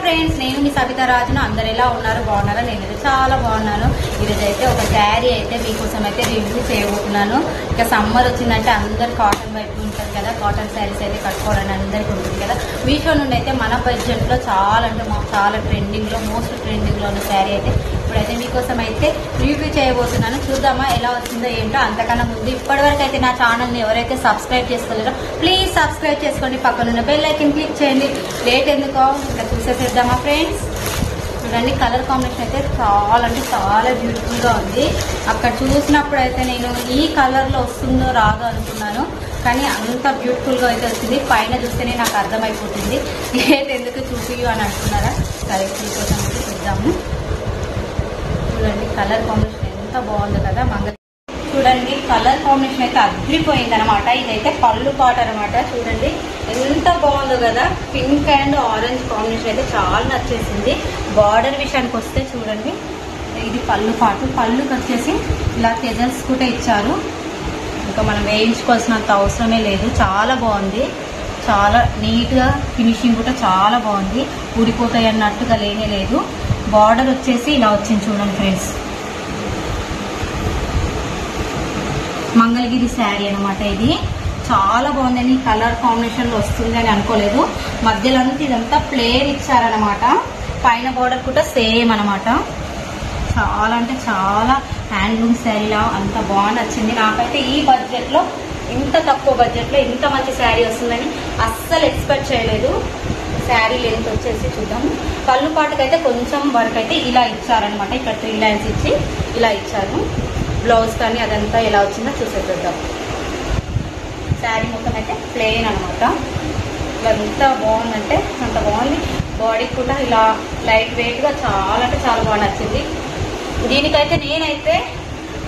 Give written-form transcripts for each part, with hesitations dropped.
Friends, నేను మీ సబితా రాజును. అందరు ఎలా ఉన్నారు? బాగున్నారా? నేనైతే చాలా బాగున్నాను. ఈరోజు అయితే ఒక శారీ అయితే మీకోసం అయితే రివ్యూ చేయబోతున్నాను. ఇక సమ్మర్ వచ్చిందంటే అందరు కాటన్ వైపు ఉంటుంది కదా, కాటన్ శారీస్ అయితే కట్టుకోవాలని అందరికీ ఉంటుంది కదా. మీషో నుండి అయితే మన బడ్జెట్లో చాలా అంటే చాలా ట్రెండింగ్లో, మోస్ట్ ట్రెండింగ్లో ఉన్న శారీ అయితే ఇప్పుడైతే మీకోసం అయితే రివ్యూ చేయబోతున్నాను. చూద్దామా ఎలా వచ్చిందో ఏంటో. అంతకన్నా ముందు ఇప్పటివరకు అయితే నా ఛానల్ని ఎవరైతే సబ్స్క్రైబ్ చేసుకోలేరో ప్లీజ్ సబ్స్క్రైబ్ చేసుకోండి, పక్కనున్న బెల్ ఐకాన్ క్లిక్ చేయండి. లేట్ ఎందుకో ఇంకా చూసేసేద్దామా ఫ్రెండ్స్. చూడండి, కలర్ కాంబినేషన్ అయితే చాలా అంటే చాలా బ్యూటిఫుల్గా ఉంది. అక్కడ చూసినప్పుడు అయితే నేను ఈ కలర్లో వస్తుందో రాదో అనుకున్నాను, కానీ అంత బ్యూటిఫుల్గా అయితే వచ్చింది. పైన చూస్తేనే నాకు అర్థమైపోతుంది. లేట్ ఎందుకు చూపియు అని అంటున్నారా? సరే, కోసం అయితే చూద్దాము. చూడండి, కలర్ కాంబినేషన్ ఎంత బాగుంది కదా. చూడండి, కలర్ కాంబినేషన్ అయితే అద్రిపోయింది అనమాట. ఇదైతే పళ్ళు పాట అనమాట. చూడండి ఎంత బాగుందో కదా. పింక్ అండ్ ఆరెంజ్ కాంబినేషన్ అయితే చాలా నచ్చేసింది. బార్డర్ విషయానికి వస్తే చూడండి, ఇది పళ్ళు పాటు. పళ్ళుకి వచ్చేసి ఇలా టెజల్స్ కూడా ఇచ్చారు. ఇంకా మనం వేయించుకోవాల్సినంత అవసరమే లేదు. చాలా బాగుంది, చాలా నీట్గా ఫినిషింగ్ కూడా చాలా బాగుంది. ఊడిపోతాయి అన్నట్టుగా లేనే లేదు. బార్డర్ వచ్చేసి ఇలా వచ్చింది చూడండి ఫ్రెండ్స్. మంగళగిరి శారీ అనమాట. ఇది చాలా బాగుందని కలర్ కాంబినేషన్లో వస్తుంది అని అనుకోలేదు. మధ్యలో ఇదంతా ప్లేన్ ఇచ్చారనమాట. పైన బార్డర్ కూడా సేమ్ అనమాట. చాలా అంటే చాలా హ్యాండ్లూమ్ శారీలా అంత బాగా నచ్చింది నాకైతే. ఈ బడ్జెట్లో, ఇంత తక్కువ బడ్జెట్లో ఇంత మంచి శారీ వస్తుందని అస్సలు ఎక్స్పెక్ట్ చేయలేదు. శారీ లెంత్ వచ్చేసి చూద్దాం. పళ్ళు పాటుకైతే కొంచెం వరకు అయితే ఇలా ఇచ్చారనమాట. ఇక్కడ 3 లైన్స్ ఇచ్చి ఇలా ఇచ్చారు. బ్లౌజ్ కానీ అదంతా ఎలా వచ్చిందో చూసేద్దాం. శారీ మొత్తం అయితే ప్లెయిన్ అనమాట. ఎంత బాగుందంటే అంత బాగుంది. బాడీ కూడా ఇలా లైట్ వెయిట్గా చాలా అంటే చాలా బాగా నచ్చింది. దీనికైతే నేనైతే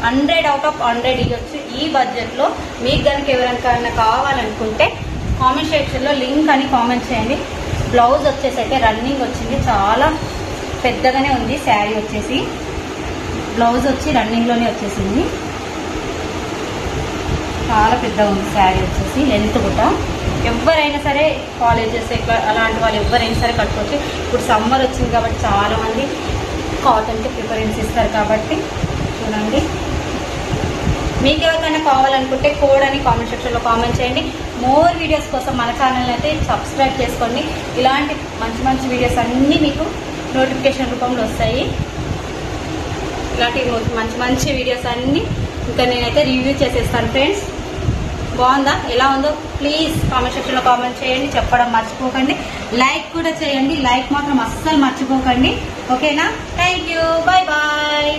100/100 ఇవ్వచ్చు ఈ బడ్జెట్లో. మీకు కనుక ఎవరికైనా కావాలనుకుంటే కామెంట్ సెక్షన్లో లింక్ అని కామెంట్ చేయండి. బ్లౌజ్ వచ్చేసి అయితే రన్నింగ్ వచ్చింది. చాలా పెద్దగానే ఉంది శారీ వచ్చేసి. బ్లౌజ్ వచ్చి రన్నింగ్లోనే వచ్చేసింది. చాలా పెద్దగా ఉంది శారీ వచ్చేసి. లెంత్ కూడా ఎవరైనా సరే, కాలేజెస్ అలాంటి వాళ్ళు ఎవరైనా సరే కట్టుకోవచ్చు. ఇప్పుడు సమ్మర్ వచ్చింది కాబట్టి చాలామంది కాటన్కి ప్రిఫరెన్స్ ఇస్తారు కాబట్టి చూడండి. మీకు ఎవరికైనా కావాలనుకుంటే కోడ్ అని కామెంట్ సెక్షన్లో కామెంట్ చేయండి. మోర్ వీడియోస్ కోసం మన ఛానల్ని అయితే సబ్స్క్రైబ్ చేసుకోండి. ఇలాంటి మంచి మంచి వీడియోస్ అన్నీ మీకు నోటిఫికేషన్ రూపంలో వస్తాయి. ఇలాంటి మంచి మంచి వీడియోస్ అన్నీ ఇంకా నేనైతే రివ్యూ చేసేస్తాను ఫ్రెండ్స్. బాగుందా, ఎలా ఉందో ప్లీజ్ కామెంట్ సెక్షన్లో కామెంట్ చేయండి. చెప్పడం మర్చిపోకండి. లైక్ కూడా చేయండి. లైక్ మాత్రం అస్సలు మర్చిపోకండి. ఓకేనా? Thank you. Bye bye.